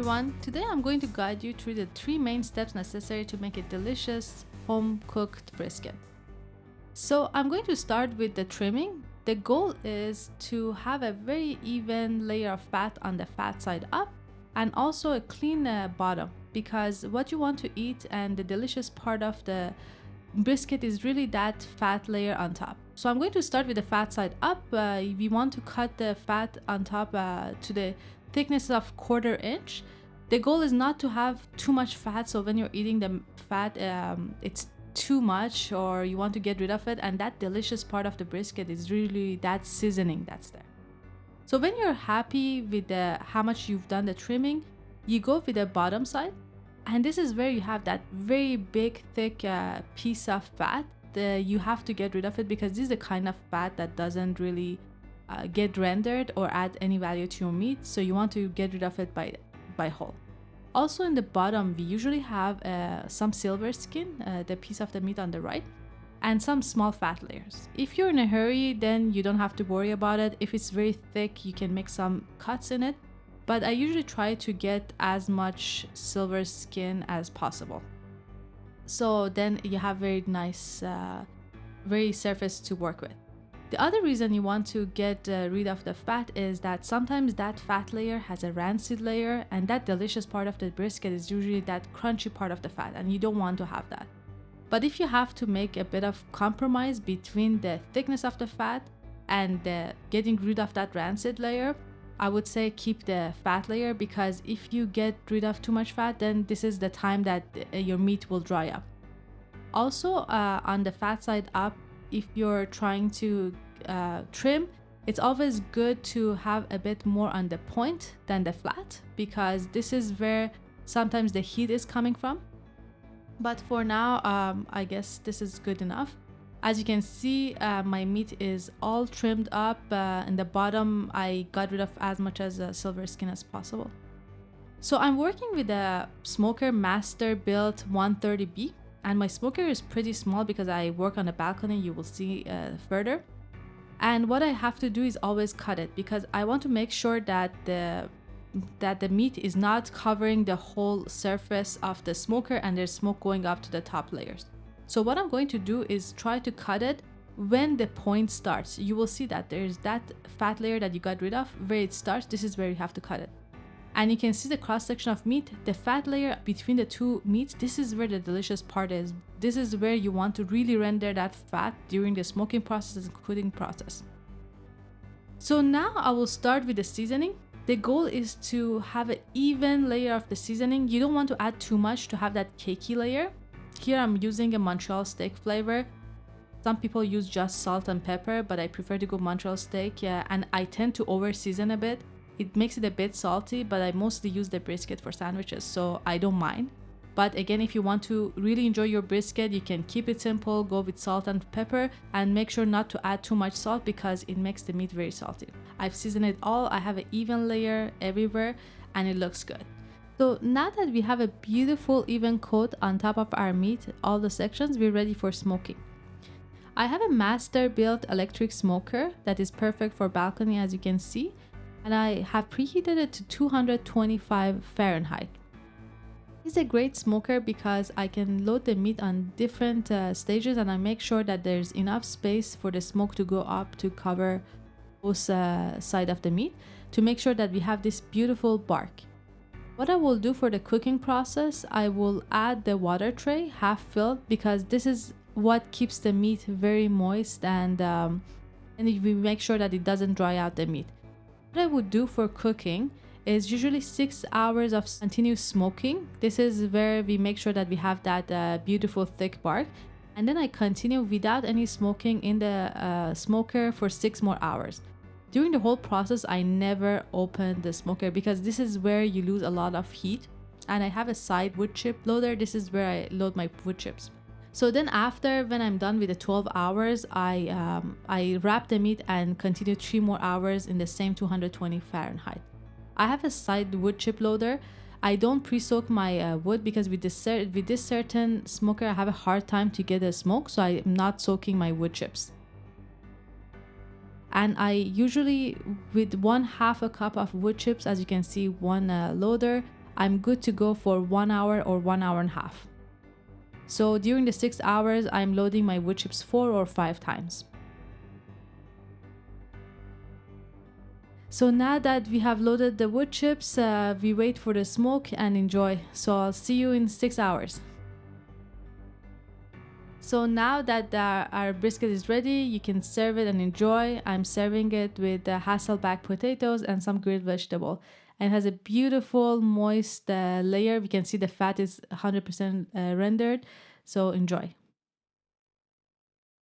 everyone, today I'm going to guide you through the 3 main steps necessary to make a delicious home-cooked brisket. So I'm going to start with the trimming. The goal is to have a very even layer of fat on the fat side up and also a clean bottom, because what you want to eat and the delicious part of the brisket is really that fat layer on top. So I'm going to start with the fat side up. We want to cut the fat on top to the thickness of 1/4 inch. The goal is not to have too much fat, so when you're eating the fat it's too much or you want to get rid of it, and that delicious part of the brisket is really that seasoning that's there. So when you're happy with how much you've done the trimming, you go with the bottom side, and this is where you have that very big thick piece of fat. You have to get rid of it because this is the kind of fat that doesn't really get rendered or add any value to your meat, so you want to get rid of it by whole. Also in the bottom, we usually have some silver skin, the piece of the meat on the right, and some small fat layers. If you're in a hurry, then you don't have to worry about it. If it's very thick, you can make some cuts in it, but I usually try to get as much silver skin as possible. So then you have very nice, very surface to work with. The other reason you want to get rid of the fat is that sometimes that fat layer has a rancid layer, and that delicious part of the brisket is usually that crunchy part of the fat, and you don't want to have that. But if you have to make a bit of compromise between the thickness of the fat and getting rid of that rancid layer, I would say keep the fat layer, because if you get rid of too much fat, then this is the time that your meat will dry up. Also on the fat side up, if you're trying to trim, it's always good to have a bit more on the point than the flat, because this is where sometimes the heat is coming from. But for now, I guess this is good enough. As you can see, my meat is all trimmed up. In the bottom, I got rid of as much as silver skin as possible. So I'm working with a smoker Masterbuilt 130B. And my smoker is pretty small because I work on a balcony, you will see further. And what I have to do is always cut it, because I want to make sure that the meat is not covering the whole surface of the smoker and there's smoke going up to the top layers. So what I'm going to do is try to cut it when the point starts. You will see that there's that fat layer that you got rid of. Where it starts, this is where you have to cut it. And you can see the cross section of meat, the fat layer between the two meats. This is where the delicious part is. This is where you want to really render that fat during the smoking process and cooking process. So now I will start with the seasoning. The goal is to have an even layer of the seasoning. You don't want to add too much to have that cakey layer. Here I'm using a Montreal steak flavor. Some people use just salt and pepper, but I prefer to go Montreal steak, and I tend to over season a bit. It makes it a bit salty, but I mostly use the brisket for sandwiches, so I don't mind. But again, if you want to really enjoy your brisket, you can keep it simple, go with salt and pepper, and make sure not to add too much salt because it makes the meat very salty. I've seasoned it all. I have an even layer everywhere, and it looks good. So now that we have a beautiful even coat on top of our meat, all the sections, we're ready for smoking. I have a Masterbuilt electric smoker that is perfect for balcony, as you can see. And I have preheated it to 225 Fahrenheit. It's a great smoker because I can load the meat on different stages, and I make sure that there's enough space for the smoke to go up to cover both sides of the meat, to make sure that we have this beautiful bark. What I will do for the cooking process, I will add the water tray half filled, because this is what keeps the meat very moist, and we make sure that it doesn't dry out the meat. What I would do for cooking is usually 6 hours of continuous smoking. This is where we make sure that we have that beautiful thick bark. And then I continue without any smoking in the smoker for 6 more hours. During the whole process, I never open the smoker because this is where you lose a lot of heat. And I have a side wood chip loader. This is where I load my wood chips. So then after, when I'm done with the 12 hours, I wrap the meat and continue 3 more hours in the same 220 Fahrenheit. I have a side wood chip loader. I don't pre-soak my wood because with this certain smoker, I have a hard time to get a smoke, so I'm not soaking my wood chips. And I usually, with 1/2 a cup of wood chips, as you can see, one loader, I'm good to go for 1 hour or 1 hour and a half. So during the 6 hours, I'm loading my wood chips 4 or 5 times. So now that we have loaded the wood chips, we wait for the smoke and enjoy. So I'll see you in 6 hours. So now that our brisket is ready, you can serve it and enjoy. I'm serving it with the Hasselback potatoes and some grilled vegetable. And it has a beautiful moist layer. We can see the fat is 100% rendered. So enjoy.